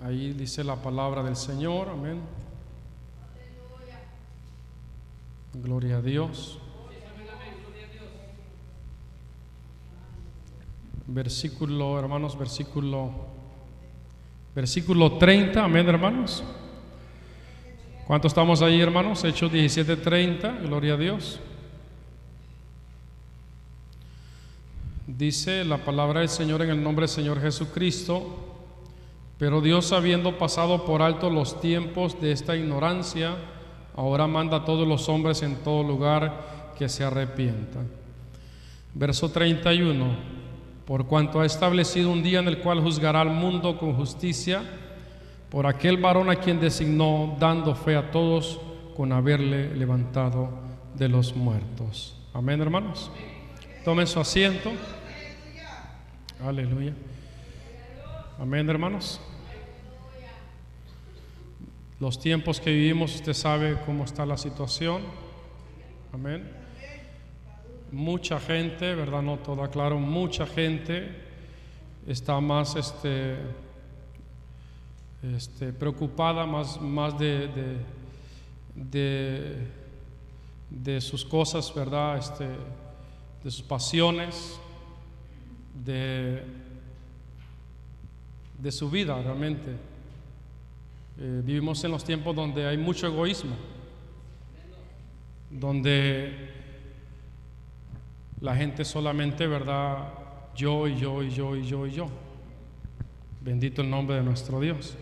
Ahí dice la palabra del Señor, amén. Gloria a Dios. Versículo, hermanos, versículo 30, amén, hermanos. ¿Cuántos estamos ahí, hermanos? Hechos 17:30, gloria a Dios. Dice la palabra del Señor en el nombre del Señor Jesucristo: pero Dios, habiendo pasado por alto los tiempos de esta ignorancia, ahora manda a todos los hombres en todo lugar que se arrepientan. Verso 31: por cuanto ha establecido un día en el cual juzgará al mundo con justicia, por aquel varón a quien designó, dando fe a todos con haberle levantado de los muertos. Amén, hermanos. Tomen su asiento. Aleluya. Amén, hermanos. Los tiempos que vivimos, usted sabe cómo está la situación. Amén. Mucha gente, ¿verdad? No toda, claro, mucha gente está más preocupada, más de sus cosas, ¿verdad? De sus pasiones, de su vida realmente. Vivimos en los tiempos donde hay mucho egoísmo, donde la gente solamente, ¿verdad? Yo y yo y yo y yo y yo. Bendito el nombre de nuestro Dios.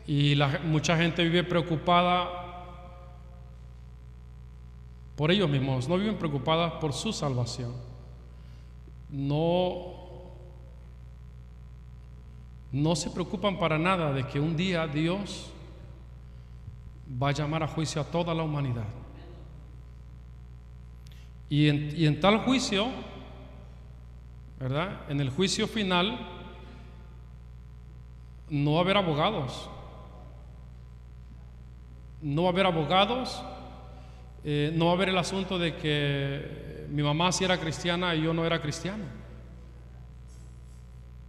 Y mucha gente vive preocupada por ellos mismos, no viven preocupadas por su salvación. No se preocupan para nada de que un día Dios va a llamar a juicio a toda la humanidad. Y en tal juicio, ¿verdad? En el juicio final no va a haber abogados. No va a haber abogados. No va a haber el asunto de que mi mamá sí era cristiana y yo no era cristiano.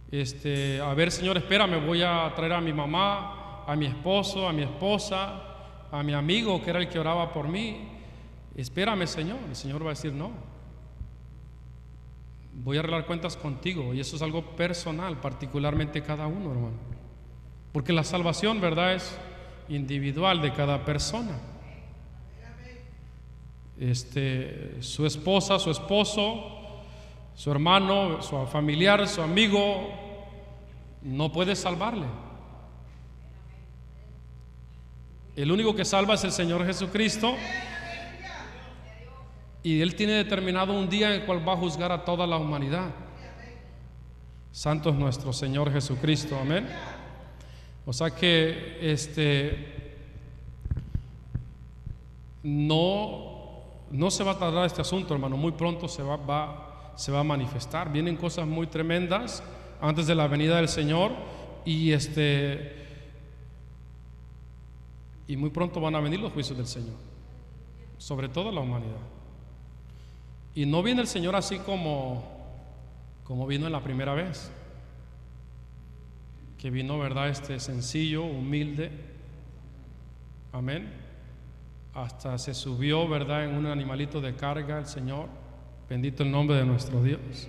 A ver, Señor, espérame, voy a traer a mi mamá, a mi esposo, a mi esposa, a mi amigo que era el que oraba por mí. Espérame, Señor. El Señor va a decir: no, voy a arreglar cuentas contigo. Y eso es algo personal, particularmente cada uno, hermano, porque la salvación, ¿verdad?, es individual de cada persona. Su esposa, su esposo, su hermano, su familiar, su amigo no puede salvarle. El único que salva es el Señor Jesucristo. Y Él tiene determinado un día en el cual va a juzgar a toda la humanidad. Santo es nuestro Señor Jesucristo, amén. O sea que no se va a tardar este asunto, hermano. Muy pronto se va a manifestar. Vienen cosas muy tremendas antes de la venida del Señor, y muy pronto van a venir los juicios del Señor sobre toda la humanidad. Y no viene el Señor así como vino en la primera vez, que vino, ¿verdad?, sencillo, humilde, amén. Hasta se subió, ¿verdad?, en un animalito de carga el Señor. Bendito el nombre de nuestro Dios.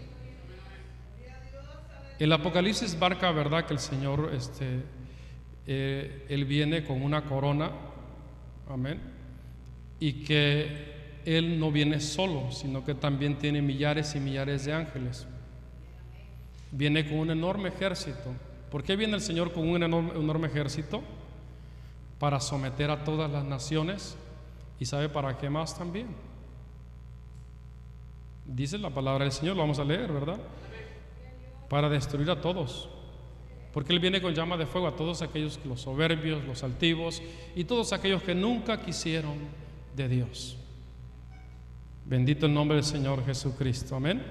El Apocalipsis marca, ¿verdad?, que el Señor Él viene con una corona, amén, y que Él no viene solo, sino que también tiene millares y millares de ángeles. Viene con un enorme ejército. ¿Por qué viene el Señor con un enorme ejército? Para someter a todas las naciones. ¿Y sabe para qué más también? Dice la palabra del Señor, lo vamos a leer, ¿verdad? Para destruir a todos. Porque Él viene con llama de fuego a todos aquellos, los soberbios, los altivos, y todos aquellos que nunca quisieron de Dios. Bendito el nombre del Señor Jesucristo, amén.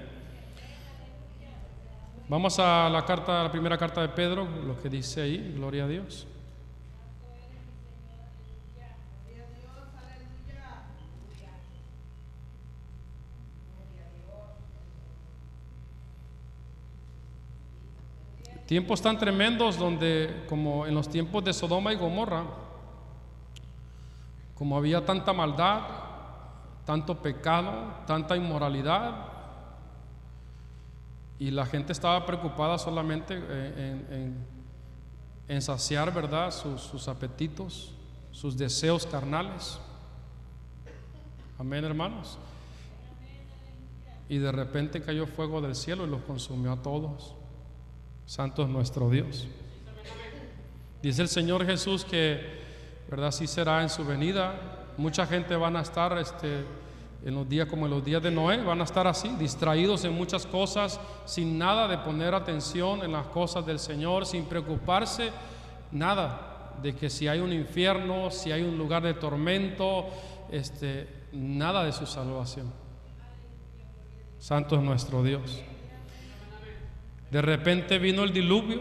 Vamos a la primera carta de Pedro, lo que dice ahí, gloria a Dios. Tiempos tan tremendos donde, como en los tiempos de Sodoma y Gomorra, como había tanta maldad, tanto pecado, tanta inmoralidad, y la gente estaba preocupada solamente en saciar, ¿verdad?, sus apetitos, sus deseos carnales. Amén, hermanos. Y de repente cayó fuego del cielo y los consumió a todos. Santo es nuestro Dios. Dice el Señor Jesús que, ¿verdad?, así será en su venida. Mucha gente van a estar en los días como en los días de Noé, van a estar así, distraídos en muchas cosas, sin nada de poner atención en las cosas del Señor, sin preocuparse nada de que si hay un infierno, si hay un lugar de tormento, nada de su salvación. Santo es nuestro Dios. De repente vino el diluvio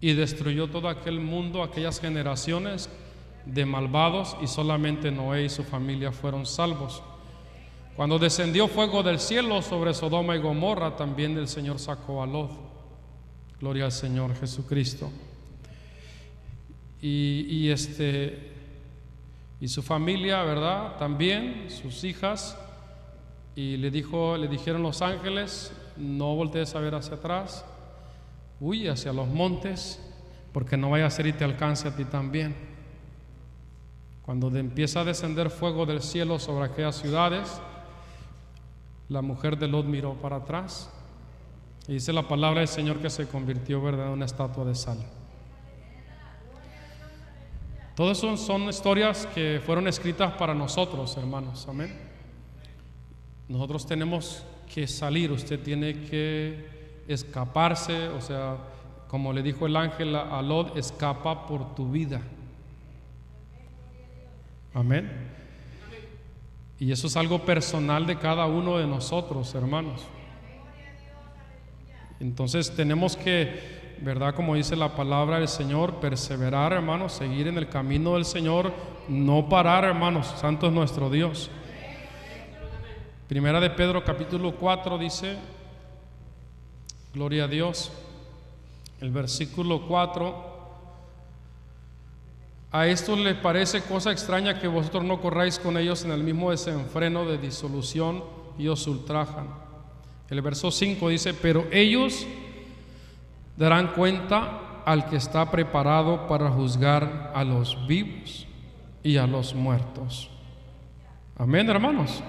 y destruyó todo aquel mundo, aquellas generaciones de malvados, y solamente Noé y su familia fueron salvos. Cuando descendió fuego del cielo sobre Sodoma y Gomorra, también el Señor sacó a Lot. Gloria al Señor Jesucristo. Y su familia, ¿verdad?, también sus hijas. Y le dijeron los ángeles: no voltees a ver hacia atrás, huye hacia los montes, porque no vaya a ser y te alcance a ti también. Cuando empieza a descender fuego del cielo sobre aquellas ciudades, la mujer de Lot miró para atrás, y dice la palabra del Señor que se convirtió, ¿verdad?, en una estatua de sal. Todas son historias que fueron escritas para nosotros, hermanos. Amén. Nosotros tenemos que salir, usted tiene que escaparse, o sea, como le dijo el ángel a Lot: escapa por tu vida. Amén. Y eso es algo personal de cada uno de nosotros, hermanos. Entonces tenemos que, ¿verdad?, como dice la palabra del Señor, perseverar, hermanos, seguir en el camino del Señor, no parar, hermanos. Santo es nuestro Dios. Primera de Pedro capítulo 4 dice, gloria a Dios, el versículo 4: a esto les parece cosa extraña que vosotros no corráis con ellos en el mismo desenfreno de disolución y os ultrajan. El verso 5 dice: pero ellos darán cuenta al que está preparado para juzgar a los vivos y a los muertos. Amén, hermanos.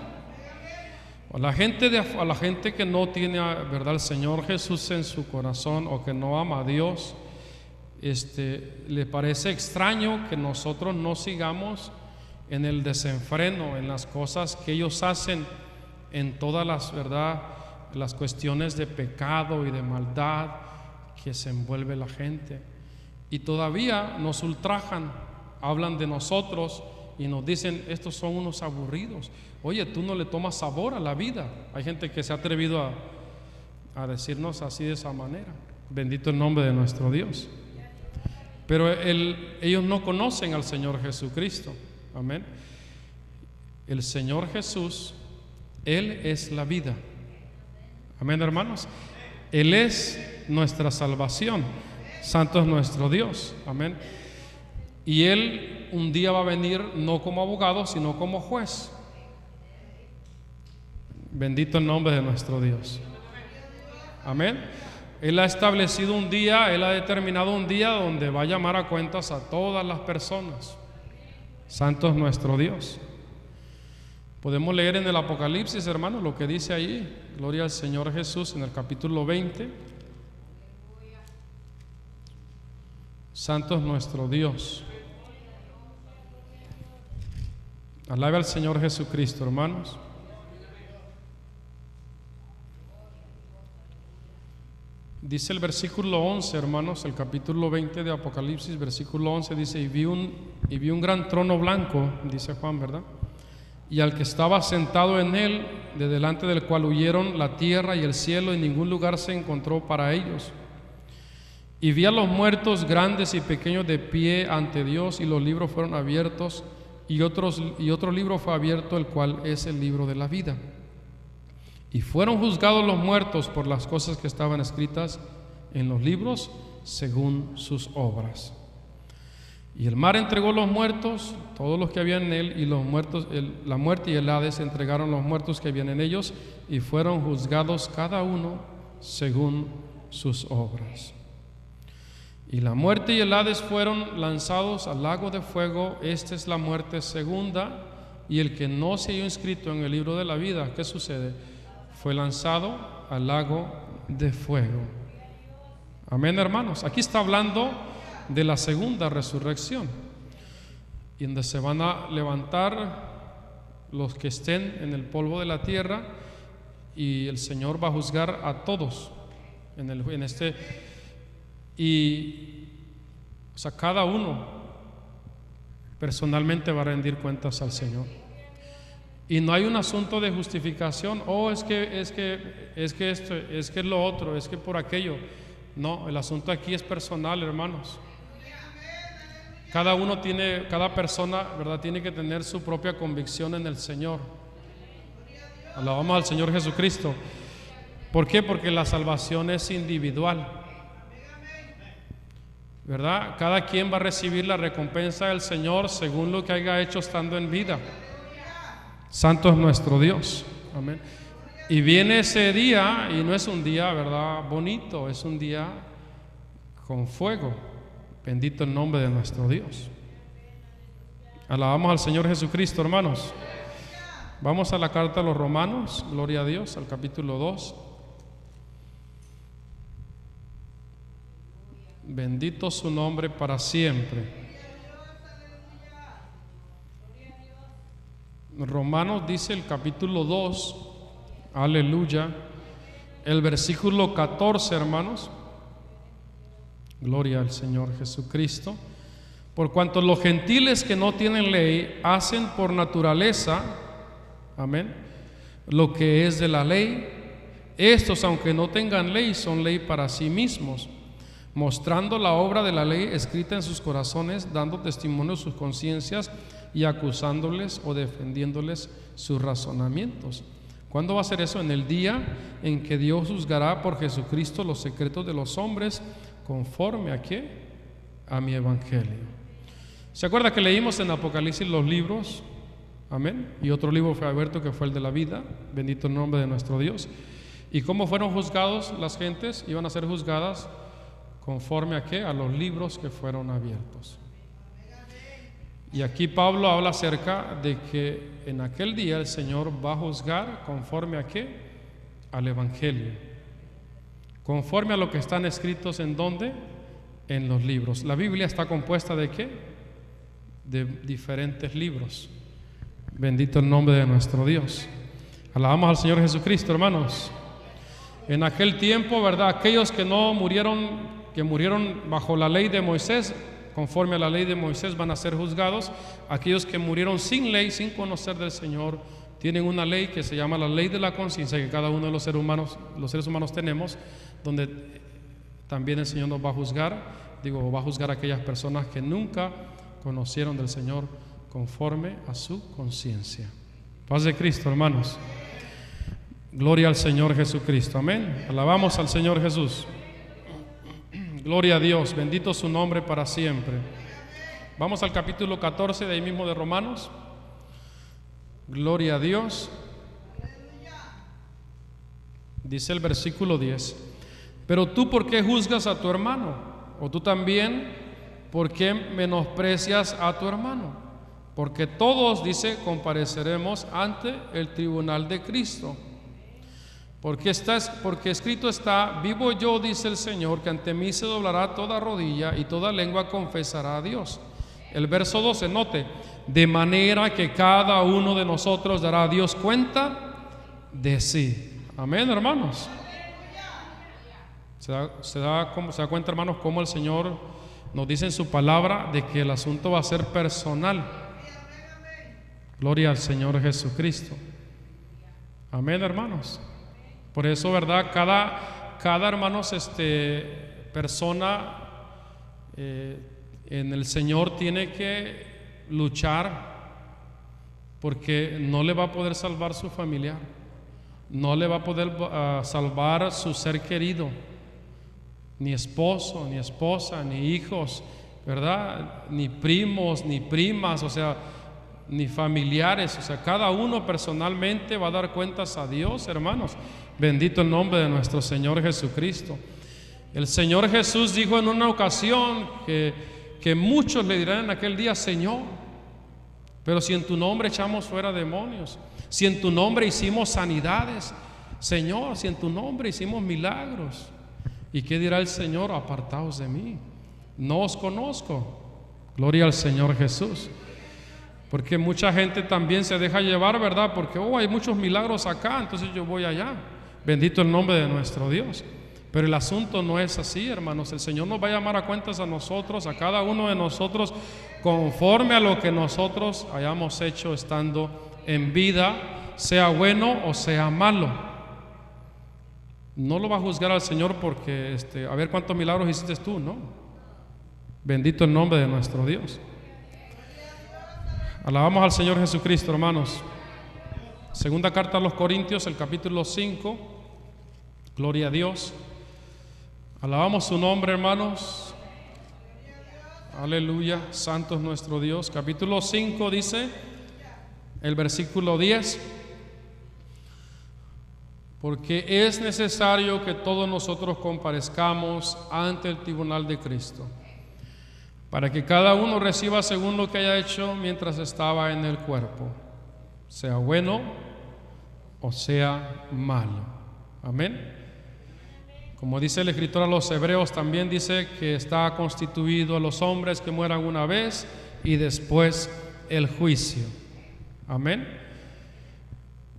A la gente que no tiene, ¿verdad?, al Señor Jesús en su corazón, o que no ama a Dios, le parece extraño que nosotros no sigamos en el desenfreno, en las cosas que ellos hacen, en todas las, ¿verdad?, las cuestiones de pecado y de maldad que se envuelve la gente. Y todavía nos ultrajan, hablan de nosotros y nos dicen: estos son unos aburridos. Oye, tú no le tomas sabor a la vida. Hay gente que se ha atrevido a decirnos así, de esa manera. Bendito el nombre de nuestro Dios. Pero ellos no conocen al Señor Jesucristo. Amén. El Señor Jesús, Él es la vida. Amén, hermanos. Él es nuestra salvación. Santo es nuestro Dios. Amén. Y Él un día va a venir no como abogado, sino como juez. Bendito el nombre de nuestro Dios. Amén. Él ha establecido un día, Él ha determinado un día donde va a llamar a cuentas a todas las personas. Santo es nuestro Dios. Podemos leer en el Apocalipsis, hermanos, lo que dice allí. Gloria al Señor Jesús, en el capítulo 20. Santo es nuestro Dios. Alabe al Señor Jesucristo, hermanos. Dice el versículo 11, hermanos, el capítulo 20 de Apocalipsis, versículo 11, dice: y vi un gran trono blanco, dice Juan, ¿verdad?, y al que estaba sentado en él, de delante del cual huyeron la tierra y el cielo, y ningún lugar se encontró para ellos. Y vi a los muertos, grandes y pequeños, de pie ante Dios, y los libros fueron abiertos, y otro libro fue abierto, el cual es el libro de la vida. Y fueron juzgados los muertos por las cosas que estaban escritas en los libros según sus obras. Y el mar entregó los muertos, todos los que habían en él, y los muertos, la muerte y el Hades entregaron los muertos que habían en ellos, y fueron juzgados cada uno según sus obras. Y la muerte y el Hades fueron lanzados al lago de fuego. Esta es la muerte segunda, y el que no se halló inscrito en el libro de la vida, ¿qué sucede? Fue lanzado al lago de fuego. Amén, hermanos. Aquí está hablando de la segunda resurrección, y donde se van a levantar los que estén en el polvo de la tierra, y el Señor va a juzgar a todos o sea, cada uno personalmente va a rendir cuentas al Señor. Y no hay un asunto de justificación, es que esto, es que lo otro, es que por aquello. No, el asunto aquí es personal, hermanos. Cada persona, ¿verdad?, tiene que tener su propia convicción en el Señor. Alabamos al Señor Jesucristo. ¿Por qué? Porque la salvación es individual, ¿verdad? Cada quien va a recibir la recompensa del Señor según lo que haya hecho estando en vida. Santo es nuestro Dios. Amén. Y viene ese día, y no es un día, ¿verdad?, bonito, es un día con fuego. Bendito el nombre de nuestro Dios. Alabamos al Señor Jesucristo, hermanos. Vamos a la carta a los Romanos, gloria a Dios, al capítulo 2. Bendito su nombre para siempre. Romanos dice el capítulo 2, aleluya, el versículo 14, hermanos. Gloria al Señor Jesucristo. Por cuanto los gentiles que no tienen ley hacen por naturaleza, amén, lo que es de la ley, estos, aunque no tengan ley, son ley para sí mismos, mostrando la obra de la ley escrita en sus corazones, dando testimonio de sus conciencias y acusándoles o defendiéndoles sus razonamientos. ¿Cuándo va a ser eso? En el día en que Dios juzgará por Jesucristo los secretos de los hombres, conforme ¿a qué? A mi evangelio. ¿Se acuerda que leímos en Apocalipsis los libros? Amén. Y otro libro fue abierto, que fue el de la vida. Bendito el nombre de nuestro Dios. ¿Y cómo fueron juzgados las gentes? Iban a ser juzgadas conforme ¿a qué? A los libros que fueron abiertos. Y aquí Pablo habla acerca de que en aquel día el Señor va a juzgar conforme ¿a qué? Al evangelio. Conforme a lo que están escritos ¿en dónde? En los libros. La Biblia está compuesta ¿de qué? De diferentes libros. Bendito el nombre de nuestro Dios. Alabamos al Señor Jesucristo, hermanos. En aquel tiempo, ¿verdad?, aquellos que no murieron, que murieron bajo la ley de Moisés, conforme a la ley de Moisés, van a ser juzgados. Aquellos que murieron sin ley, sin conocer del Señor, tienen una ley que se llama la ley de la conciencia, que cada uno de los seres humanos tenemos, donde también el Señor nos va a juzgar. Va a juzgar a aquellas personas que nunca conocieron del Señor conforme a su conciencia. Paz de Cristo, hermanos. Gloria al Señor Jesucristo. Amén. Alabamos al Señor Jesús. Gloria a Dios. Bendito su nombre para siempre. Vamos al capítulo 14 de ahí mismo de Romanos. Gloria a Dios. Dice el versículo 10: pero tú, ¿por qué juzgas a tu hermano? O tú también, ¿por qué menosprecias a tu hermano? Porque todos, dice, compareceremos ante el tribunal de Cristo. Porque escrito está: vivo yo, dice el Señor, que ante mí se doblará toda rodilla y toda lengua confesará a Dios. El verso 12, note: de manera que cada uno de nosotros dará a Dios cuenta de sí. Amén, hermanos. Se da cuenta, hermanos, cómo el Señor nos dice en su palabra de que el asunto va a ser personal. Gloria al Señor Jesucristo. Amén, hermanos. Por eso, ¿verdad? Cada hermanos, persona en el Señor tiene que luchar, porque no le va a poder salvar su familiar, no le va a poder salvar su ser querido, ni esposo, ni esposa, ni hijos, ¿verdad? Ni primos, ni primas, o sea, ni familiares. O sea, cada uno personalmente va a dar cuentas a Dios, hermanos. Bendito el nombre de nuestro Señor Jesucristo. El Señor Jesús dijo en una ocasión que muchos le dirán en aquel día: Señor, pero si en tu nombre echamos fuera demonios, si en tu nombre hicimos sanidades, Señor, si en tu nombre hicimos milagros. ¿Y qué dirá el Señor? Apartaos de mí, no os conozco. Gloria al Señor Jesús. Porque mucha gente también se deja llevar, ¿verdad? Porque hay muchos milagros acá, entonces yo voy allá. Bendito el nombre de nuestro Dios. Pero el asunto no es así, hermanos. El Señor nos va a llamar a cuentas a nosotros, a cada uno de nosotros, conforme a lo que nosotros hayamos hecho estando en vida, sea bueno o sea malo. No lo va a juzgar al Señor porque a ver cuántos milagros hiciste tú, ¿no? Bendito el nombre de nuestro Dios. Alabamos al Señor Jesucristo, hermanos. Segunda carta a los Corintios, el capítulo 5. Gloria a Dios. Alabamos su nombre, hermanos. Aleluya, santo es nuestro Dios. Capítulo 5 dice, el versículo 10: porque es necesario que todos nosotros comparezcamos ante el tribunal de Cristo, para que cada uno reciba según lo que haya hecho mientras estaba en el cuerpo, sea bueno o sea malo. Amén. Como dice el escritor a los Hebreos, también dice que está constituido a los hombres que mueran una vez y después el juicio. Amén.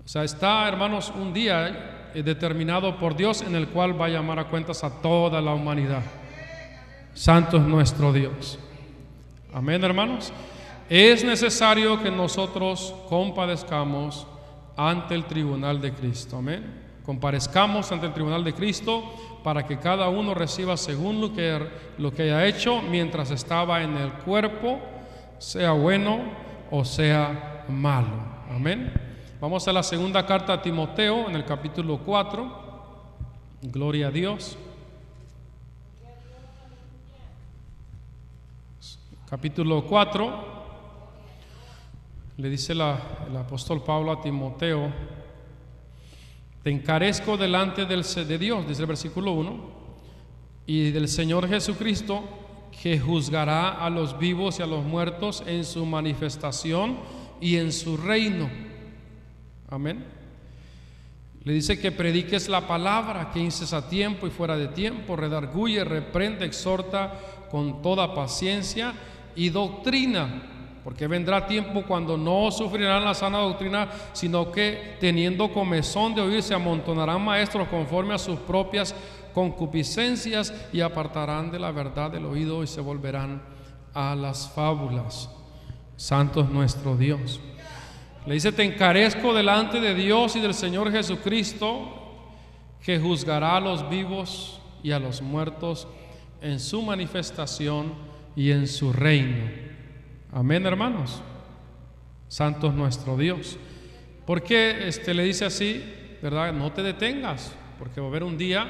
O sea, está, hermanos, un día determinado por Dios en el cual va a llamar a cuentas a toda la humanidad. Santo es nuestro Dios. Amén, hermanos. Es necesario que nosotros compadezcamos ante el tribunal de Cristo. Amén. Comparezcamos ante el tribunal de Cristo para que cada uno reciba según lo que haya hecho mientras estaba en el cuerpo, sea bueno o sea malo. Amén. Vamos a la segunda carta a Timoteo en el capítulo 4. Gloria a Dios. Capítulo 4, le dice el apóstol Pablo a Timoteo: te encarezco delante de Dios, dice el versículo 1, y del Señor Jesucristo, que juzgará a los vivos y a los muertos en su manifestación y en su reino. Amén. Le dice que prediques la palabra, que inces a tiempo y fuera de tiempo, redarguye, reprende, exhorta con toda paciencia y doctrina, porque vendrá tiempo cuando no sufrirán la sana doctrina, sino que teniendo comezón de oír se amontonarán maestros conforme a sus propias concupiscencias y apartarán de la verdad del oído y se volverán a las fábulas. Santo es nuestro Dios. Le dice: te encarezco delante de Dios y del Señor Jesucristo, que juzgará a los vivos y a los muertos en su manifestación y en su reino. Amén, hermanos. Santo es nuestro Dios. ¿Por qué le dice así? ¿Verdad? No te detengas, porque va a haber un día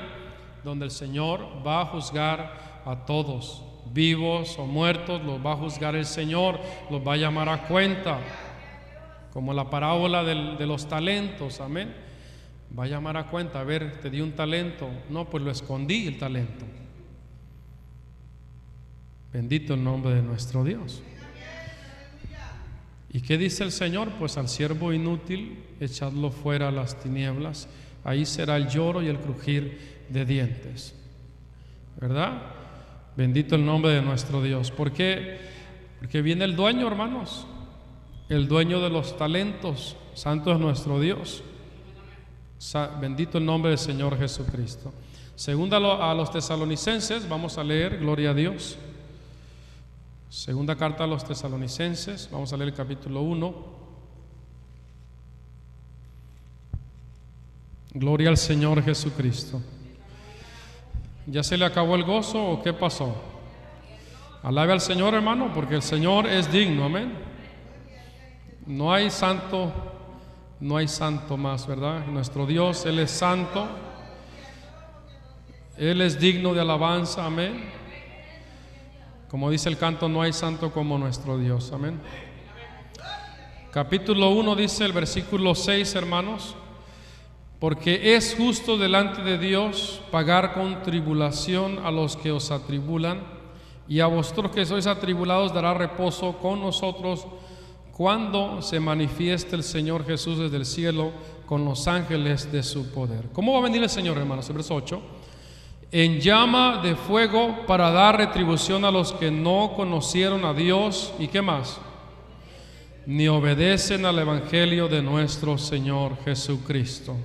donde el Señor va a juzgar a todos, vivos o muertos, los va a juzgar el Señor, los va a llamar a cuenta, como la parábola de los talentos. Amén. Va a llamar a cuenta: a ver, te di un talento, no, pues lo escondí el talento. Bendito el nombre de nuestro Dios. ¿Y qué dice el Señor? Pues al siervo inútil echadlo fuera a las tinieblas, ahí será el lloro y el crujir de dientes. ¿Verdad? Bendito el nombre de nuestro Dios. ¿Por qué? Porque viene el dueño, hermanos, el dueño de los talentos. Santo es nuestro Dios. Bendito el nombre del Señor Jesucristo. Segunda a los tesalonicenses, vamos a leer, gloria a Dios. Segunda carta a los tesalonicenses, vamos a leer el capítulo 1. Gloria al Señor Jesucristo. ¿Ya se le acabó el gozo o qué pasó? Alabe al Señor, hermano, porque el Señor es digno. Amén. No hay santo más, ¿verdad? Nuestro Dios, Él es santo. Él es digno de alabanza, amén. Como dice el canto, no hay santo como nuestro Dios, amén. Capítulo 1 dice el versículo 6, hermanos: porque es justo delante de Dios pagar con tribulación a los que os atribulan, y a vosotros que sois atribulados dará reposo con nosotros cuando se manifieste el Señor Jesús desde el cielo con los ángeles de su poder. ¿Cómo va a venir el Señor, hermanos? El verso 8: en llama de fuego para dar retribución a los que no conocieron a Dios. ¿Y qué más? Ni obedecen al evangelio de nuestro Señor Jesucristo.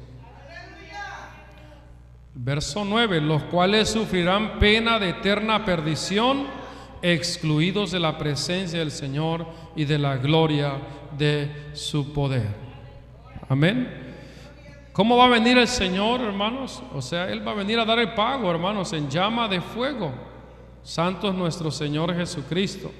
Verso 9: los cuales sufrirán pena de eterna perdición, excluidos de la presencia del Señor y de la gloria de su poder. Amén. ¿Cómo va a venir el Señor, hermanos? O sea, Él va a venir a dar el pago, hermanos, en llama de fuego. Santo es nuestro Señor Jesucristo.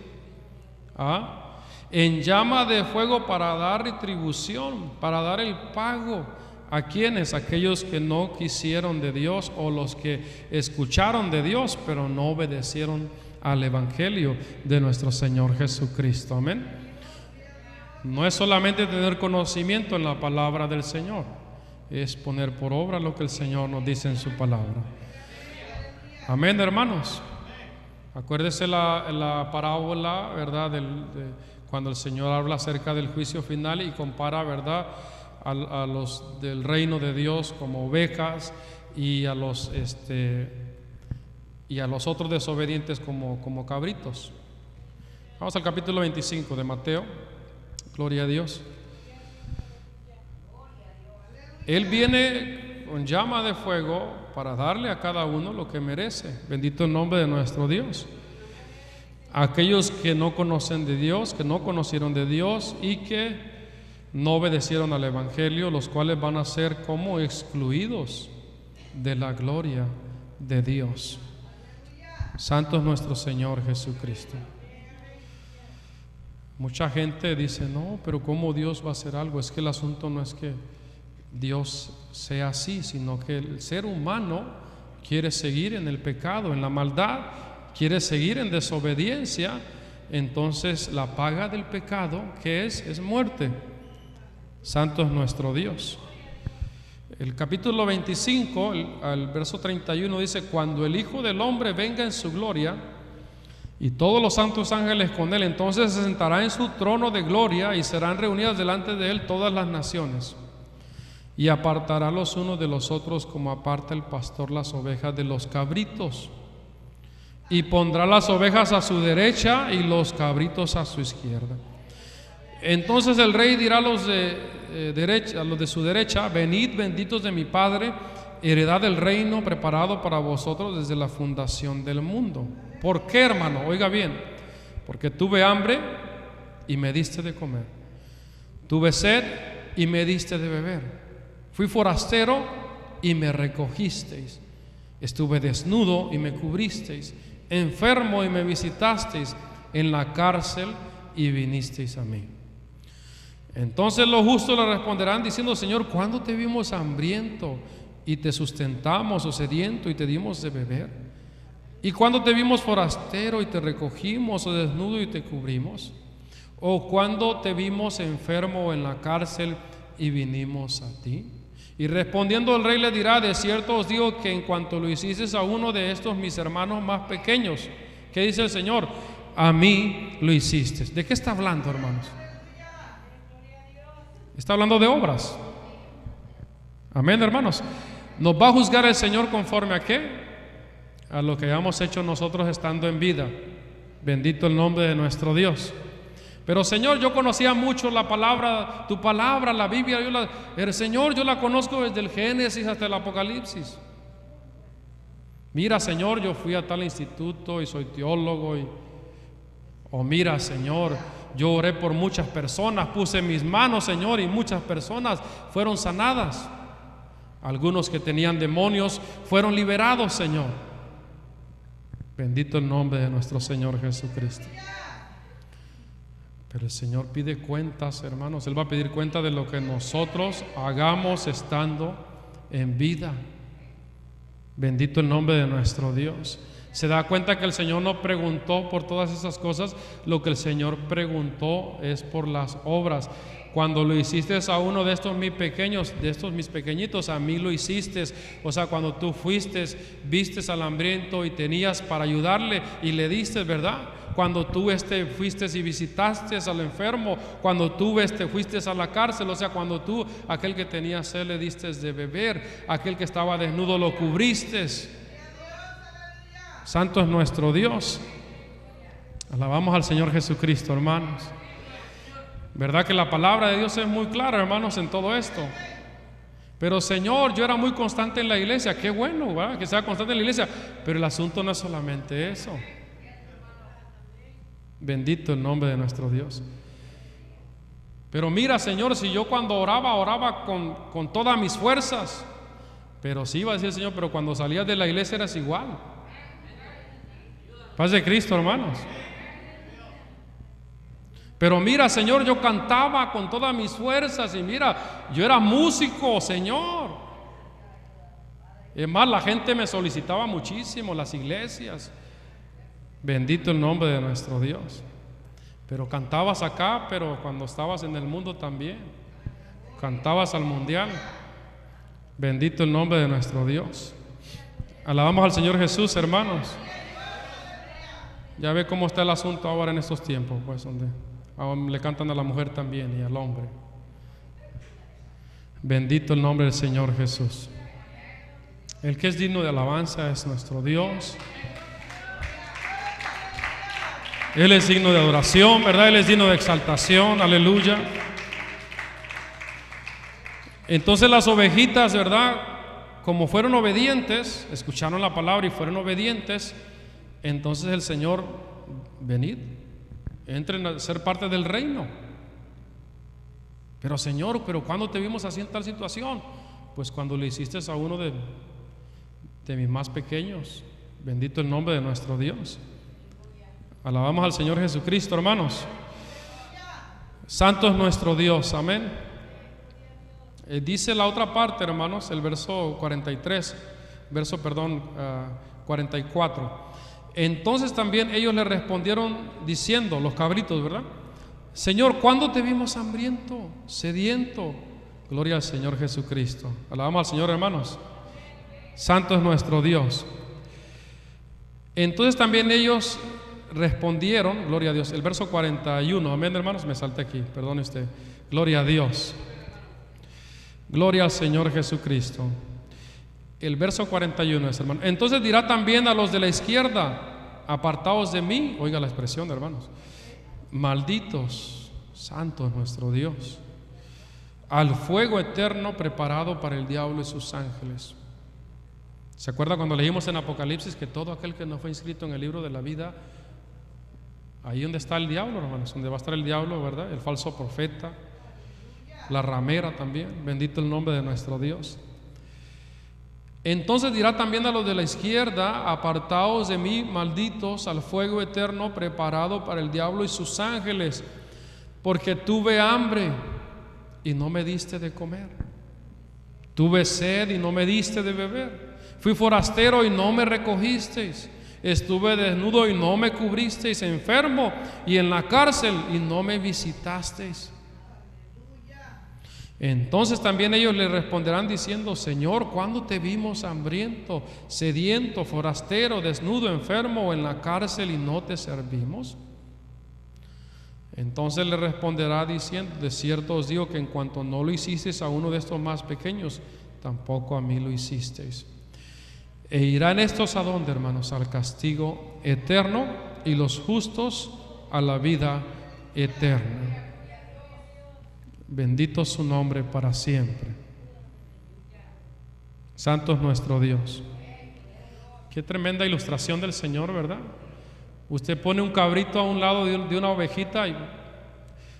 En llama de fuego para dar retribución, para dar el pago. ¿A quiénes? Aquellos que no quisieron de Dios, o los que escucharon de Dios pero no obedecieron al evangelio de nuestro Señor Jesucristo. Amén. No es solamente tener conocimiento en la palabra del Señor, es poner por obra lo que el Señor nos dice en su palabra. Amén, hermanos. Acuérdese la parábola, ¿verdad? Cuando el Señor habla acerca del juicio final y compara, ¿verdad?, a los del reino de Dios como ovejas, y a los otros desobedientes como cabritos. Vamos al capítulo 25 de Mateo. Gloria a Dios. Él viene con llama de fuego para darle a cada uno lo que merece. Bendito el nombre de nuestro Dios. Aquellos que no conocen de Dios, que no conocieron de Dios y que no obedecieron al evangelio, los cuales van a ser como excluidos de la gloria de Dios. Santo es nuestro Señor Jesucristo. Mucha gente dice: no, pero ¿cómo Dios va a hacer algo? Es que el asunto no es que Dios sea así, sino que el ser humano quiere seguir en el pecado, en la maldad, quiere seguir en desobediencia. Entonces la paga del pecado, ¿qué es? Es muerte. Santo es nuestro Dios. El capítulo 25, al verso 31 dice: cuando el Hijo del Hombre venga en su gloria y todos los santos ángeles con él, entonces se sentará en su trono de gloria y serán reunidas delante de él todas las naciones, y apartará los unos de los otros como aparta el pastor las ovejas de los cabritos, y pondrá las ovejas a su derecha y los cabritos a su izquierda. Entonces el rey dirá a los de su derecha: venid, benditos de mi Padre, heredad del reino preparado para vosotros desde la fundación del mundo. ¿Por qué, hermano? Oiga bien: porque tuve hambre y me diste de comer, tuve sed y me diste de beber, fui forastero y me recogisteis, estuve desnudo y me cubristeis, enfermo y me visitasteis, en la cárcel y vinisteis a mí. Entonces los justos le responderán diciendo: Señor, ¿cuándo te vimos hambriento y te sustentamos, o sediento y te dimos de beber? ¿Y cuándo te vimos forastero y te recogimos, o desnudo y te cubrimos? ¿O cuándo te vimos enfermo o en la cárcel y vinimos a ti? Y respondiendo el rey le dirá: de cierto os digo que en cuanto lo hicisteis a uno de estos mis hermanos más pequeños, ¿qué dice el Señor? A mí lo hiciste. ¿De qué está hablando, hermanos? Está hablando de obras. Amén, hermanos. ¿Nos va a juzgar el Señor conforme a qué? A lo que hayamos hecho nosotros estando en vida. Bendito el nombre de nuestro Dios. Pero Señor, yo conocía mucho la palabra, tu palabra, la Biblia. El Señor, yo la conozco desde el Génesis hasta el Apocalipsis. Mira, Señor, yo fui a tal instituto y soy teólogo. O mira, Señor, yo oré por muchas personas, puse mis manos, Señor, y muchas personas fueron sanadas. Algunos que tenían demonios fueron liberados, Señor. Bendito el nombre de nuestro Señor Jesucristo. Pero el Señor pide cuentas, hermanos. Él va a pedir cuenta de lo que nosotros hagamos estando en vida. Bendito el nombre de nuestro Dios. Se da cuenta que el Señor no preguntó por todas esas cosas. Lo que el Señor preguntó es por las obras. Cuando lo hiciste a uno de estos mis pequeños, de estos mis pequeñitos, a mí lo hiciste. O sea, cuando tú fuiste, vistes al hambriento y tenías para ayudarle y le diste, ¿verdad? Cuando tú fuiste y visitaste al enfermo, cuando tú fuiste a la cárcel, o sea, cuando tú, aquel que tenía sed, le diste de beber, aquel que estaba desnudo lo cubriste. Santo es nuestro Dios. Alabamos al Señor Jesucristo, hermanos. ¿Verdad que la palabra de Dios es muy clara, hermanos, en todo esto? Pero Señor, yo era muy constante en la iglesia. Qué bueno, ¿verdad? Que sea constante en la iglesia. Pero el asunto no es solamente eso. Bendito el nombre de nuestro Dios. Pero mira, Señor, si yo cuando oraba con todas mis fuerzas. Pero sí, iba a decir el Señor, pero cuando salías de la iglesia eras igual. Paz de Cristo, hermanos. Pero mira, Señor, yo cantaba con todas mis fuerzas. Y mira, yo era músico, Señor. Es más, la gente me solicitaba muchísimo, las iglesias. Bendito el nombre de nuestro Dios. Pero cantabas acá, pero cuando estabas en el mundo también. Cantabas al mundial. Bendito el nombre de nuestro Dios. Alabamos al Señor Jesús, hermanos. Ya ve cómo está el asunto ahora en estos tiempos, pues, donde le cantan a la mujer también y al hombre. Bendito el nombre del Señor Jesús. El que es digno de alabanza es nuestro Dios. Él es digno de adoración, ¿verdad? Él es digno de exaltación, aleluya. Entonces las ovejitas, ¿verdad? Como fueron obedientes, escucharon la palabra y fueron obedientes, entonces el Señor, venid, entren a ser parte del reino. Pero Señor, ¿cuándo te vimos así en tal situación? Pues cuando le hiciste a uno de mis más pequeños. Bendito el nombre de nuestro Dios. Alabamos al Señor Jesucristo, hermanos. Santo es nuestro Dios, amén. Dice la otra parte, hermanos, el verso 44. Entonces también ellos le respondieron diciendo, los cabritos, ¿verdad? Señor, ¿cuándo te vimos hambriento, sediento? Gloria al Señor Jesucristo. Alabamos al Señor, hermanos. Santo es nuestro Dios. Entonces también ellos respondieron, gloria a Dios, el verso 41, amén, hermanos, me salté aquí, perdone usted. Gloria a Dios. Gloria al Señor Jesucristo. El verso 41 es, hermano. Entonces dirá también a los de la izquierda, apartaos de mí, oiga la expresión, hermanos, malditos, santo es nuestro Dios, al fuego eterno preparado para el diablo y sus ángeles. ¿Se acuerda cuando leímos en Apocalipsis que todo aquel que no fue inscrito en el libro de la vida, ahí donde está el diablo, hermanos, donde va a estar el diablo, ¿verdad? El falso profeta, la ramera también, bendito el nombre de nuestro Dios. Entonces dirá también a los de la izquierda, apartaos de mí, malditos, al fuego eterno preparado para el diablo y sus ángeles, porque tuve hambre y no me diste de comer, tuve sed y no me diste de beber, fui forastero y no me recogisteis, estuve desnudo y no me cubristeis, enfermo y en la cárcel y no me visitasteis. Entonces también ellos le responderán diciendo, Señor, ¿cuándo te vimos hambriento, sediento, forastero, desnudo, enfermo o en la cárcel y no te servimos? Entonces le responderá diciendo, de cierto os digo que en cuanto no lo hicisteis a uno de estos más pequeños, tampoco a mí lo hicisteis. E irán estos a dónde, hermanos, al castigo eterno y los justos a la vida eterna. Bendito su nombre para siempre. Santo es nuestro Dios. Qué tremenda ilustración del Señor, ¿verdad? Usted pone un cabrito a un lado de una ovejita y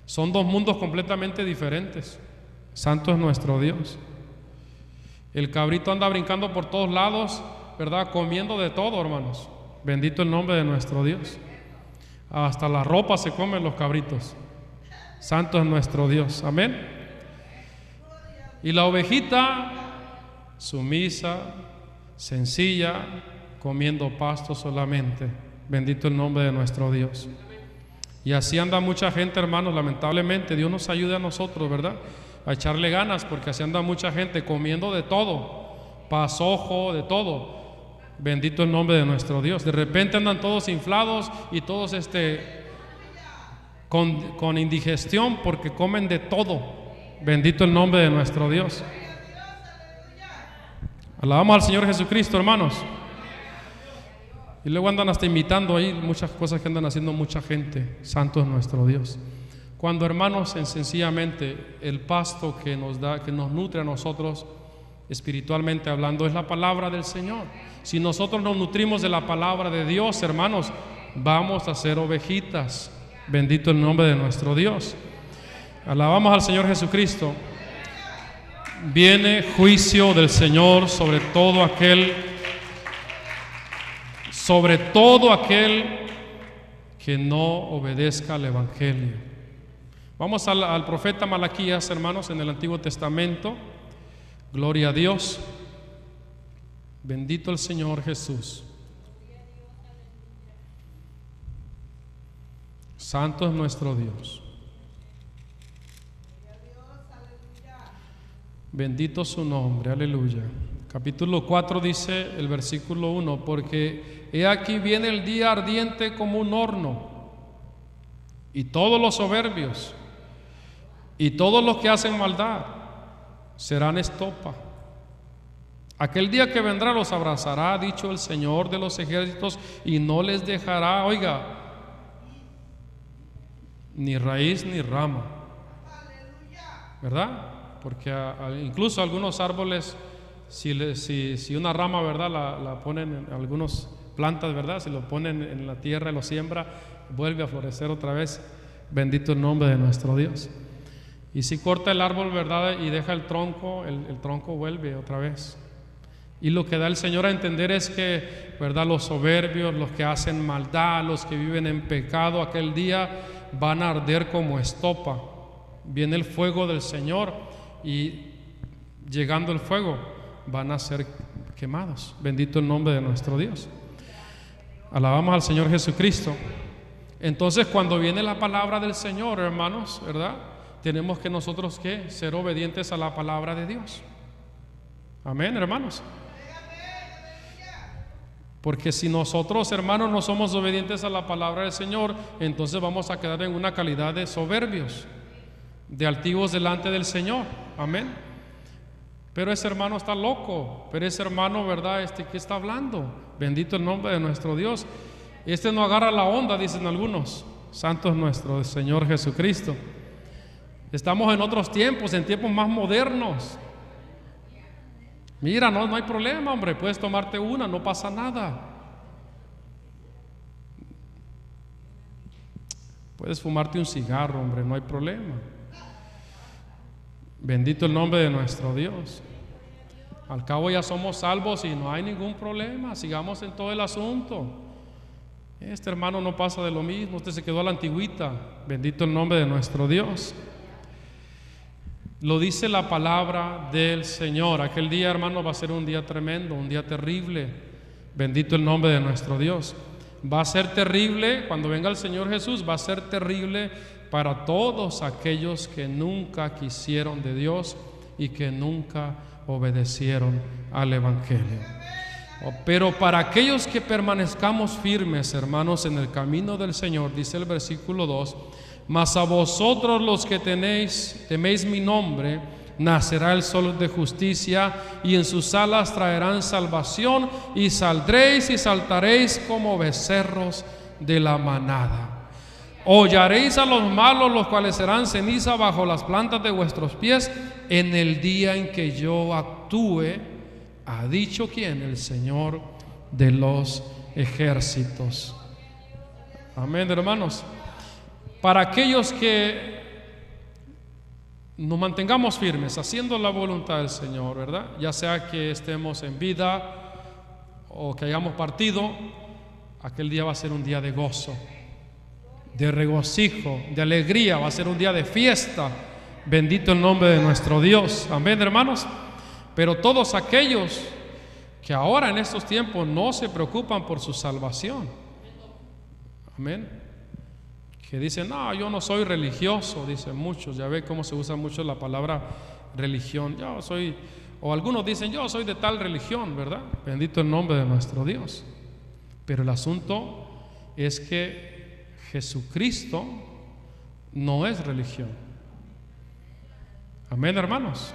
son dos mundos completamente diferentes. Santo es nuestro Dios. El cabrito anda brincando por todos lados, ¿verdad? Comiendo de todo, hermanos. Bendito el nombre de nuestro Dios. Hasta la ropa se comen los cabritos. Santo es nuestro Dios, amén. Y la ovejita, sumisa, sencilla, comiendo pasto solamente. Bendito el nombre de nuestro Dios. Y así anda mucha gente, hermanos, lamentablemente. Dios nos ayude a nosotros, ¿verdad?, a echarle ganas, porque así anda mucha gente comiendo de todo, pasojo, de todo. Bendito el nombre de nuestro Dios. De repente andan todos inflados y todos con indigestión porque comen de todo. Bendito el nombre de nuestro Dios. Alabamos al Señor Jesucristo, hermanos. Y luego andan hasta imitando ahí muchas cosas que andan haciendo mucha gente. Santo es nuestro Dios. Cuando, hermanos, sencillamente el pasto que nos da, que nos nutre a nosotros espiritualmente hablando, es la palabra del Señor. Si nosotros nos nutrimos de la palabra de Dios, hermanos, vamos a ser ovejitas. Bendito el nombre de nuestro Dios. Alabamos al Señor Jesucristo. Viene juicio del Señor sobre todo aquel que no obedezca al Evangelio. Vamos al profeta Malaquías, hermanos, en el Antiguo Testamento. Gloria a Dios. Bendito el Señor Jesús. Santo es nuestro Dios. Bendito su nombre, aleluya. Capítulo 4 dice el versículo 1: porque he aquí viene el día ardiente como un horno, y todos los soberbios y todos los que hacen maldad serán estopa. Aquel día que vendrá los abrazará, ha dicho el Señor de los ejércitos, y no les dejará, oiga, ni raíz ni rama, ¿verdad? Porque incluso algunos árboles, si una rama, ¿verdad?, la ponen en algunas plantas, ¿verdad?, si lo ponen en la tierra y lo siembra, vuelve a florecer otra vez. Bendito el nombre de nuestro Dios. Y si corta el árbol, ¿verdad?, y deja el tronco, el tronco vuelve otra vez. Y lo que da el Señor a entender es que, ¿verdad?, los soberbios, los que hacen maldad, los que viven en pecado, aquel día van a arder como estopa. Viene el fuego del Señor y llegando el fuego van a ser quemados. Bendito el nombre de nuestro Dios. Alabamos al Señor Jesucristo. Entonces, cuando viene la palabra del Señor, hermanos, ¿verdad?, tenemos que nosotros ¿qué? Ser obedientes a la palabra de Dios. Amén, hermanos. Porque si nosotros, hermanos, no somos obedientes a la palabra del Señor, entonces vamos a quedar en una calidad de soberbios, de altivos delante del Señor. Amén. Pero ese hermano está loco. Pero ese hermano, ¿verdad?, ¿qué está hablando? Bendito el nombre de nuestro Dios. No agarra la onda, dicen algunos. Santo es nuestro Señor Jesucristo. Estamos en otros tiempos, en tiempos más modernos. Mira, no hay problema, hombre, puedes tomarte una, no pasa nada. Puedes fumarte un cigarro, hombre, no hay problema. Bendito el nombre de nuestro Dios. Al cabo ya somos salvos y no hay ningún problema. Sigamos en todo el asunto. Este hermano no pasa de lo mismo, usted se quedó a la antigüita. Bendito el nombre de nuestro Dios. Lo dice la palabra del Señor. Aquel día, hermano, va a ser un día tremendo, un día terrible. Bendito el nombre de nuestro Dios. Va a ser terrible cuando venga el Señor Jesús. Va a ser terrible para todos aquellos que nunca quisieron de Dios y que nunca obedecieron al Evangelio. Pero para aquellos que permanezcamos firmes, hermanos, en el camino del Señor, dice el versículo 2: mas a vosotros los que teméis mi nombre, nacerá el sol de justicia, y en sus alas traerán salvación, y saldréis y saltaréis como becerros de la manada. Hollaréis a los malos, los cuales serán ceniza bajo las plantas de vuestros pies, en el día en que yo actúe, ha dicho ¿quién? El Señor de los ejércitos. Amén, hermanos. Para aquellos que nos mantengamos firmes haciendo la voluntad del Señor, ¿verdad?, ya sea que estemos en vida o que hayamos partido, aquel día va a ser un día de gozo, de regocijo, de alegría, va a ser un día de fiesta. Bendito el nombre de nuestro Dios. Amén, hermanos. Pero todos aquellos que ahora en estos tiempos no se preocupan por su salvación. Amén. Que dicen, no, yo no soy religioso, dicen muchos. Ya ve cómo se usa mucho la palabra religión. Yo soy, o algunos dicen, yo soy de tal religión, ¿verdad? Bendito el nombre de nuestro Dios. Pero el asunto es que Jesucristo no es religión. Amén, hermanos.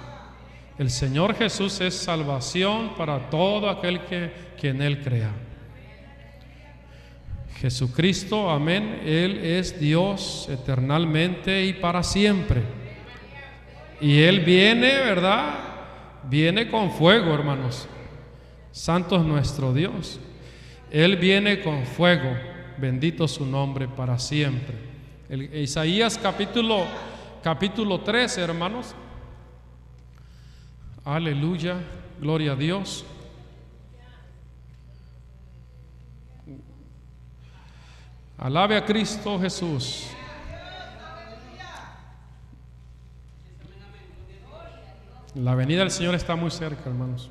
El Señor Jesús es salvación para todo aquel que en Él crea. Jesucristo, amén, Él es Dios eternalmente y para siempre. Y Él viene, ¿verdad? Viene con fuego, hermanos. Santo es nuestro Dios. Él viene con fuego. Bendito su nombre para siempre. Isaías capítulo 13, hermanos. Aleluya, gloria a Dios. Alabe a Cristo Jesús. La venida del Señor está muy cerca, hermanos.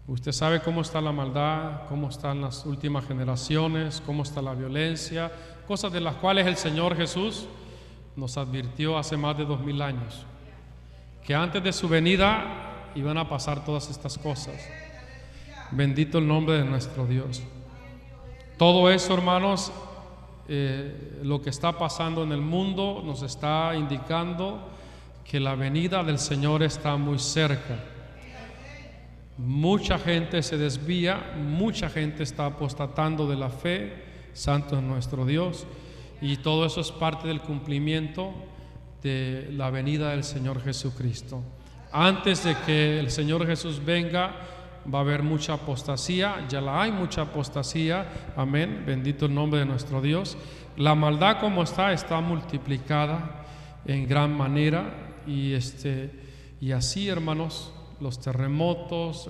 Usted sabe cómo está la maldad, cómo están las últimas generaciones, cómo está la violencia, cosas de las cuales el Señor Jesús nos advirtió hace más de 2000 años, que antes de su venida iban a pasar todas estas cosas. Bendito el nombre de nuestro Dios. Todo eso, hermanos, lo que está pasando en el mundo nos está indicando que la venida del Señor está muy cerca. Mucha gente se desvía, mucha gente está apostatando de la fe. Santo es nuestro Dios. Y todo eso es parte del cumplimiento de la venida del Señor Jesucristo. Antes de que el Señor Jesús venga, va a haber mucha apostasía. Ya la hay mucha apostasía. Amén. Bendito el nombre de nuestro Dios. La maldad como está multiplicada en gran manera. Y así, hermanos, los terremotos,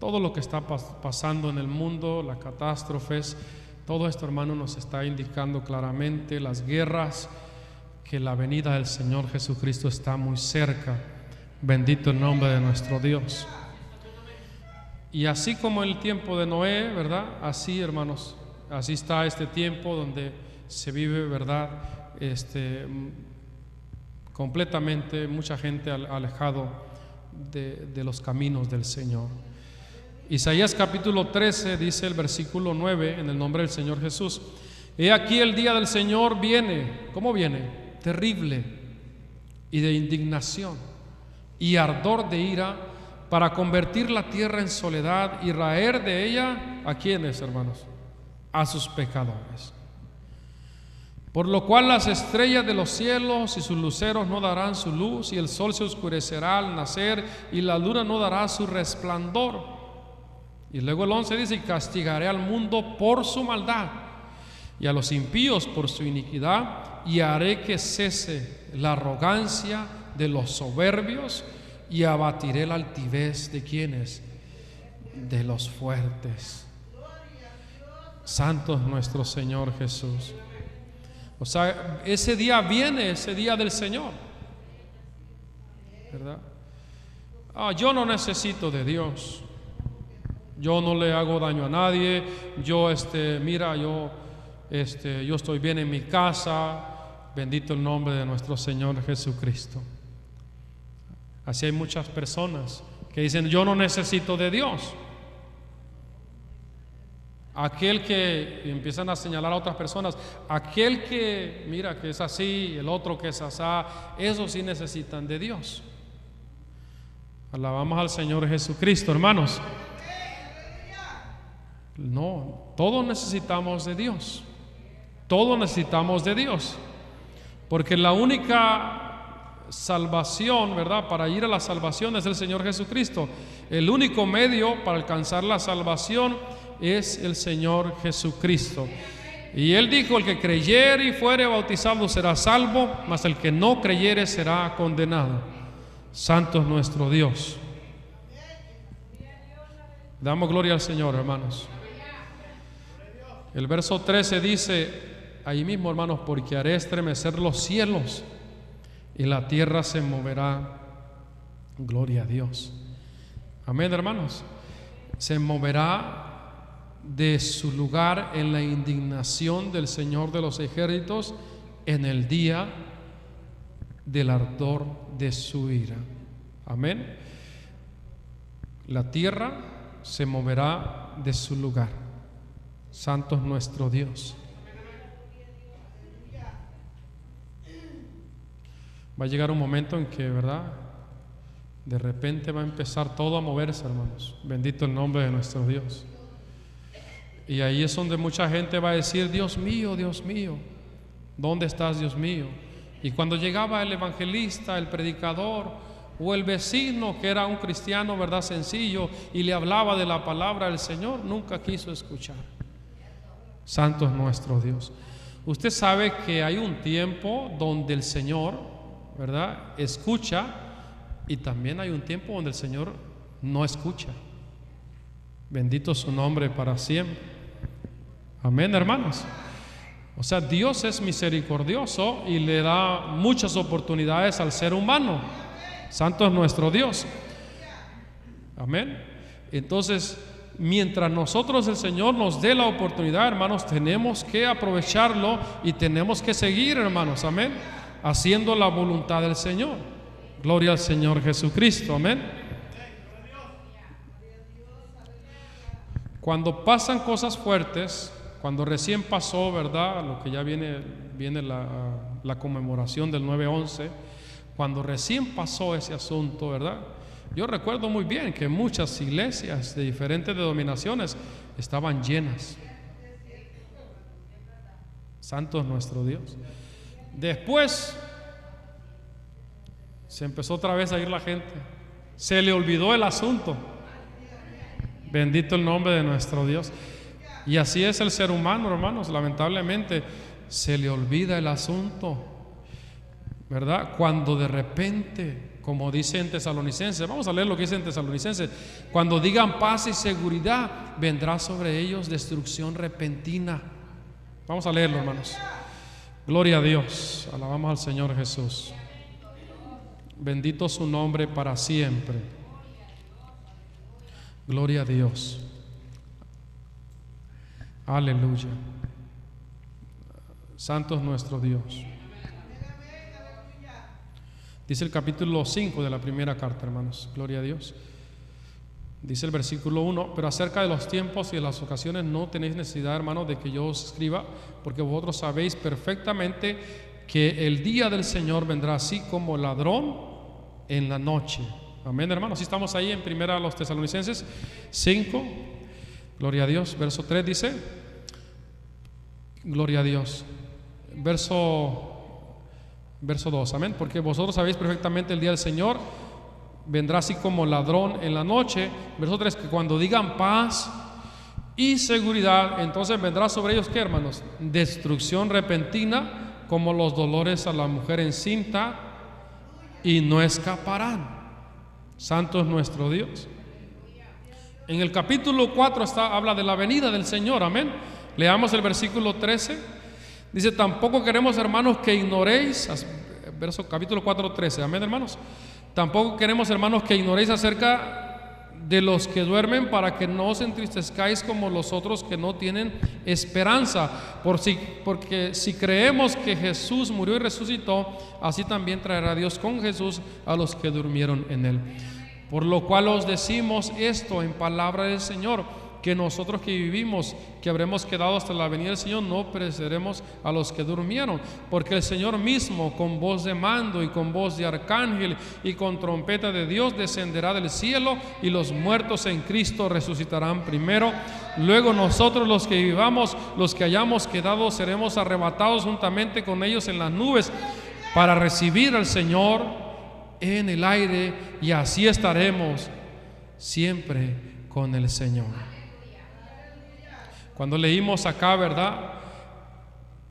todo lo que está pasando en el mundo, las catástrofes, todo esto, hermano, nos está indicando claramente, las guerras, que la venida del Señor Jesucristo está muy cerca. Bendito el nombre de nuestro Dios. Y así como el tiempo de Noé, ¿verdad? Así, hermanos, así está este tiempo donde se vive, ¿verdad? Completamente, mucha gente alejado de los caminos del Señor. Isaías capítulo 13 dice el versículo 9, en el nombre del Señor Jesús: he aquí el día del Señor viene. ¿Cómo viene? Terrible y de indignación y ardor de ira, para convertir la tierra en soledad y raer de ella, ¿a quiénes, hermanos? A sus pecadores. Por lo cual las estrellas de los cielos y sus luceros no darán su luz, y el sol se oscurecerá al nacer, y la luna no dará su resplandor. Y luego el 11 dice: y castigaré al mundo por su maldad, y a los impíos por su iniquidad, y haré que cese la arrogancia de los soberbios, y abatiré la altivez de quienes, de los fuertes. Santo es nuestro Señor Jesús. O sea, ese día viene, ese día del Señor, ¿verdad? Yo no necesito de Dios. Yo no le hago daño a nadie. Yo estoy bien en mi casa. Bendito el nombre de nuestro Señor Jesucristo. Así hay muchas personas que dicen: yo no necesito de Dios. Aquel que empiezan a señalar a otras personas, aquel que mira que es así, el otro que es asá, esos sí necesitan de Dios. Alabamos al Señor Jesucristo, hermanos. No, todos necesitamos de Dios. Todos necesitamos de Dios. Porque la única salvación, ¿verdad? Para ir a la salvación es el Señor Jesucristo. El único medio para alcanzar la salvación es el Señor Jesucristo. Y Él dijo: el que creyere y fuere bautizado será salvo, mas el que no creyere será condenado. Santo es nuestro Dios. Damos gloria al Señor, hermanos. El verso 13 dice ahí mismo, hermanos: porque haré estremecer los cielos y la tierra se moverá. Gloria a Dios. Amén, hermanos. Se moverá de su lugar en la indignación del Señor de los ejércitos en el día del ardor de su ira. Amén. La tierra se moverá de su lugar. Santo es nuestro Dios. Va a llegar un momento en que, ¿verdad?, de repente va a empezar todo a moverse, hermanos. Bendito el nombre de nuestro Dios. Y ahí es donde mucha gente va a decir: Dios mío, ¿dónde estás, Dios mío? Y cuando llegaba el evangelista, el predicador o el vecino que era un cristiano, ¿verdad?, sencillo, y le hablaba de la palabra del Señor, nunca quiso escuchar. Santo es nuestro Dios. Usted sabe que hay un tiempo donde el Señor, ¿verdad?, escucha, y también hay un tiempo donde el Señor no escucha. Bendito su nombre para siempre. Amén, hermanos. O sea, Dios es misericordioso y le da muchas oportunidades al ser humano. Santo es nuestro Dios. Amén. Entonces, mientras nosotros, el Señor nos dé la oportunidad, hermanos, tenemos que aprovecharlo y tenemos que seguir, hermanos, amén, haciendo la voluntad del Señor. Gloria al Señor Jesucristo, amén. Cuando pasan cosas fuertes, cuando recién pasó, ¿verdad?, lo que ya viene la conmemoración del 9/11, cuando recién pasó ese asunto, ¿verdad?, yo recuerdo muy bien que muchas iglesias de diferentes denominaciones estaban llenas. Santo es nuestro Dios. Después se empezó otra vez a ir la gente, se le olvidó el asunto. Bendito el nombre de nuestro Dios. Y así es el ser humano, hermanos, lamentablemente se le olvida el asunto, ¿verdad? Cuando de repente, como dice en Tesalonicenses, vamos a leer lo que dice en Tesalonicenses: cuando digan paz y seguridad, vendrá sobre ellos destrucción repentina. Vamos a leerlo, hermanos. Gloria a Dios, alabamos al Señor Jesús. Bendito su nombre para siempre. Gloria a Dios. Aleluya. Santo es nuestro Dios. Dice el capítulo 5 de la primera carta, hermanos. Gloria a Dios. Dice el versículo 1: pero acerca de los tiempos y de las ocasiones no tenéis necesidad, hermanos, de que yo os escriba, porque vosotros sabéis perfectamente que el día del Señor vendrá así como ladrón en la noche. Amén, hermanos. Si estamos ahí en primera los Tesalonicenses 5, gloria a Dios. Verso 3 dice, gloria a Dios. Verso 2, amén. Porque vosotros sabéis perfectamente el día del Señor vendrá así como ladrón en la noche. Verso 3, que cuando digan paz y seguridad, entonces vendrá sobre ellos, ¿qué, hermanos? Destrucción repentina, como los dolores a la mujer encinta, y no escaparán. Santo es nuestro Dios. En el capítulo 4 habla de la venida del Señor, amén. Leamos el versículo 13. Dice: tampoco queremos, hermanos, que ignoréis, capítulo 4, 13, amén, hermanos. Tampoco queremos, hermanos, que ignoréis acerca de los que duermen, para que no os entristezcáis como los otros que no tienen esperanza. Porque si creemos que Jesús murió y resucitó, así también traerá Dios con Jesús a los que durmieron en él. Por lo cual os decimos esto en palabra del Señor, que nosotros que vivimos, que habremos quedado hasta la venida del Señor, no pereceremos a los que durmieron. Porque el Señor mismo, con voz de mando y con voz de arcángel y con trompeta de Dios, descenderá del cielo, y los muertos en Cristo resucitarán primero. Luego nosotros, los que vivamos, los que hayamos quedado, seremos arrebatados juntamente con ellos en las nubes, para recibir al Señor en el aire, y así estaremos siempre con el Señor. Cuando leímos acá, ¿verdad?,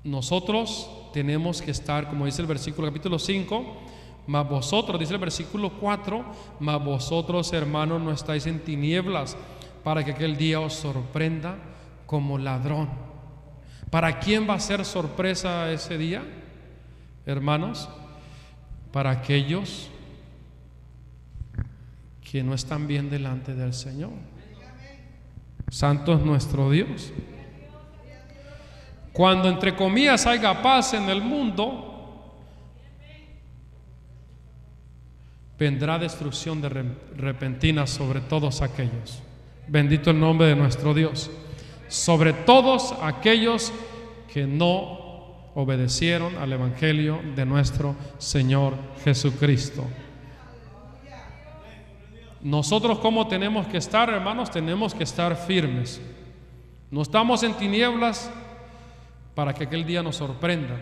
nosotros tenemos que estar, como dice el versículo capítulo 5, mas vosotros, dice el versículo 4, mas vosotros, hermanos, no estáis en tinieblas, para que aquel día os sorprenda como ladrón. ¿Para quién va a ser sorpresa ese día, hermanos? Para aquellos que no están bien delante del Señor. Santo es nuestro Dios. Cuando entre comillas haya paz en el mundo, vendrá destrucción repentina sobre todos aquellos. Bendito el nombre de nuestro Dios. Sobre todos aquellos que no obedecieron al Evangelio de nuestro Señor Jesucristo. Nosotros, ¿cómo tenemos que estar, hermanos? Tenemos que estar firmes. No estamos en tinieblas para que aquel día nos sorprenda.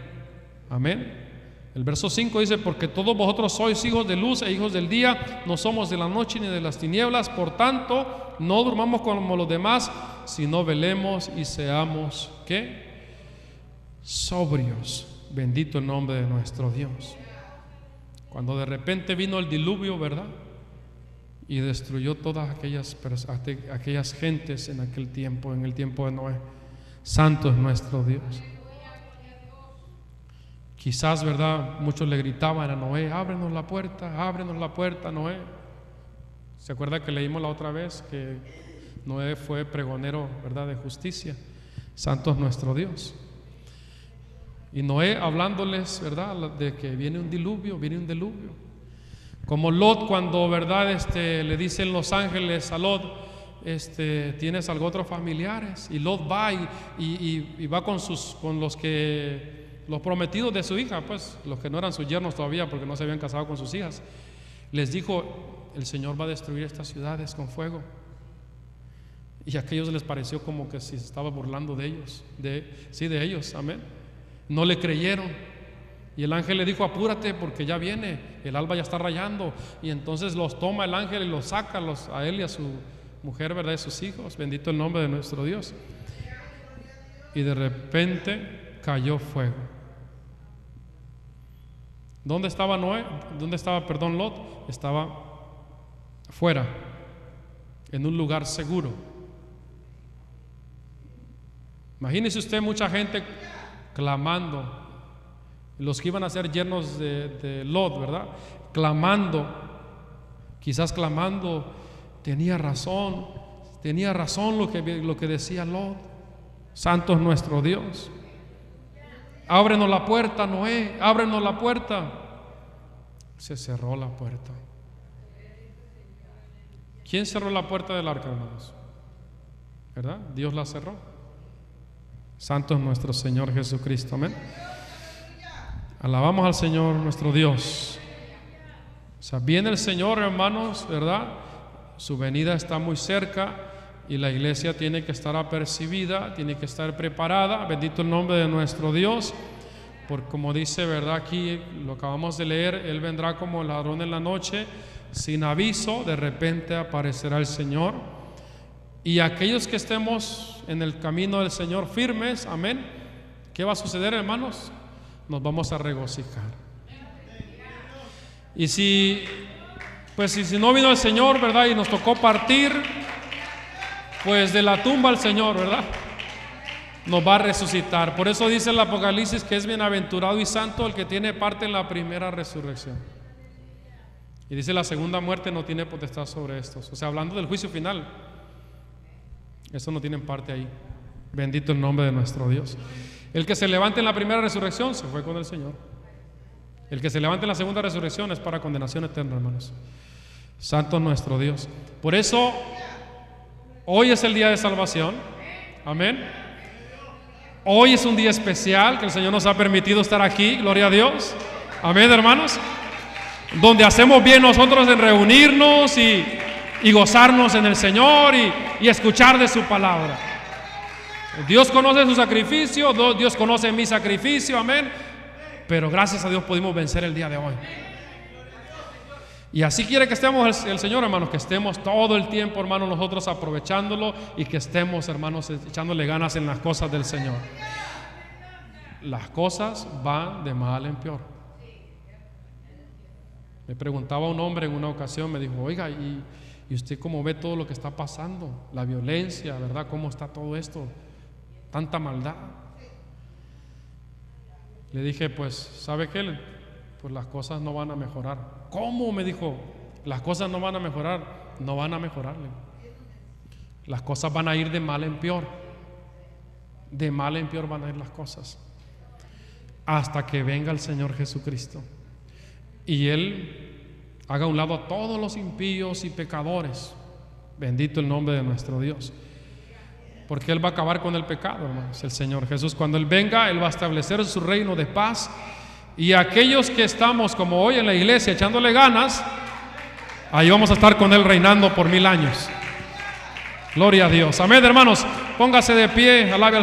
Amén. El verso 5 dice: porque todos vosotros sois hijos de luz e hijos del día, no somos de la noche ni de las tinieblas. Por tanto, no durmamos como los demás, sino velemos y seamos, ¿qué? Sobrios. Bendito el nombre de nuestro Dios. Cuando de repente vino el diluvio, ¿verdad?, y destruyó todas aquellas gentes en aquel tiempo, en el tiempo de Noé. Santo es nuestro Dios. Quizás, ¿verdad?, muchos le gritaban a Noé: ábrenos la puerta, Noé. ¿Se acuerda que leímos la otra vez que Noé fue pregonero, ¿verdad?, de justicia? Santo es nuestro Dios. Y Noé hablándoles, ¿verdad?, de que viene un diluvio. Como Lot, cuando, ¿verdad?, le dicen los ángeles a Lot: tienes algo otros familiares. Y Lot va y va con los prometidos de su hija, pues los que no eran sus yernos todavía, porque no se habían casado con sus hijas. Les dijo: el Señor va a destruir estas ciudades con fuego. Y a aquellos les pareció como que si se estaba burlando de ellos, de ellos. Amén. No le creyeron. Y el ángel le dijo: apúrate, porque ya viene, el alba ya está rayando. Y entonces los toma el ángel y los saca a él y a su mujer, ¿verdad?, y sus hijos. Bendito el nombre de nuestro Dios. Y de repente cayó fuego. ¿Dónde estaba Lot? Estaba fuera, en un lugar seguro. Imagínese usted mucha gente clamando. Los que iban a ser yernos de Lot, ¿verdad?, quizás clamando. Tenía razón lo que decía Lot. Santo es nuestro Dios. Ábrenos la puerta, Noé, ábrenos la puerta. Se cerró la puerta. ¿Quién cerró la puerta del arca, hermanos? ¿Verdad? Dios la cerró. Santo es nuestro Señor Jesucristo. Amén. Alabamos al Señor nuestro Dios. O sea, viene el Señor, hermanos, ¿verdad? Su venida está muy cerca y la iglesia tiene que estar apercibida, tiene que estar preparada. Bendito el nombre de nuestro Dios. Porque como dice, ¿verdad?, aquí lo acabamos de leer: Él vendrá como ladrón en la noche, sin aviso, de repente aparecerá el Señor. Y aquellos que estemos en el camino del Señor firmes, amén, ¿qué va a suceder, hermanos? Nos vamos a regocijar. Y si no vino el Señor, ¿verdad?, y nos tocó partir, pues de la tumba el Señor, ¿verdad?, nos va a resucitar. Por eso dice el Apocalipsis que es bienaventurado y santo el que tiene parte en la primera resurrección. Y dice: la segunda muerte no tiene potestad sobre estos. O sea, hablando del juicio final, estos no tienen parte ahí. Bendito el nombre de nuestro Dios. El que se levante en la primera resurrección se fue con el Señor. El que se levante en la segunda resurrección es para condenación eterna, hermanos. Santo nuestro Dios. Por eso hoy es el día de salvación. Amén. Hoy es un día especial que el Señor nos ha permitido estar aquí. Gloria a Dios. Amén, hermanos. Donde hacemos bien nosotros en reunirnos y gozarnos en el Señor y escuchar de su palabra. Dios conoce su sacrificio, Dios conoce mi sacrificio, amén. Pero gracias a Dios pudimos vencer el día de hoy. Y así quiere que estemos el Señor, hermanos, que estemos todo el tiempo, hermanos, nosotros aprovechándolo, y que estemos, hermanos, echándole ganas en las cosas del Señor. Las cosas van de mal en peor. Me preguntaba un hombre en una ocasión, me dijo: oiga, ¿y usted cómo ve todo lo que está pasando? La violencia, ¿verdad? ¿Cómo está todo esto? Tanta maldad. Le dije: pues, ¿sabe qué? Pues las cosas no van a mejorar. ¿Cómo? Me dijo: las cosas no van a mejorar. no van a mejorarle. Las cosas van a ir de mal en peor. De mal en peor van a ir las cosas, hasta que venga el Señor Jesucristo y Él haga a un lado a todos los impíos y pecadores. Bendito el nombre de nuestro Dios, porque Él va a acabar con el pecado, hermanos. El Señor Jesús, cuando Él venga, Él va a establecer su reino de paz, y aquellos que estamos como hoy en la iglesia echándole ganas, ahí vamos a estar con Él reinando por 1000 años. Gloria a Dios. Amén, hermanos. Póngase de pie, alabe al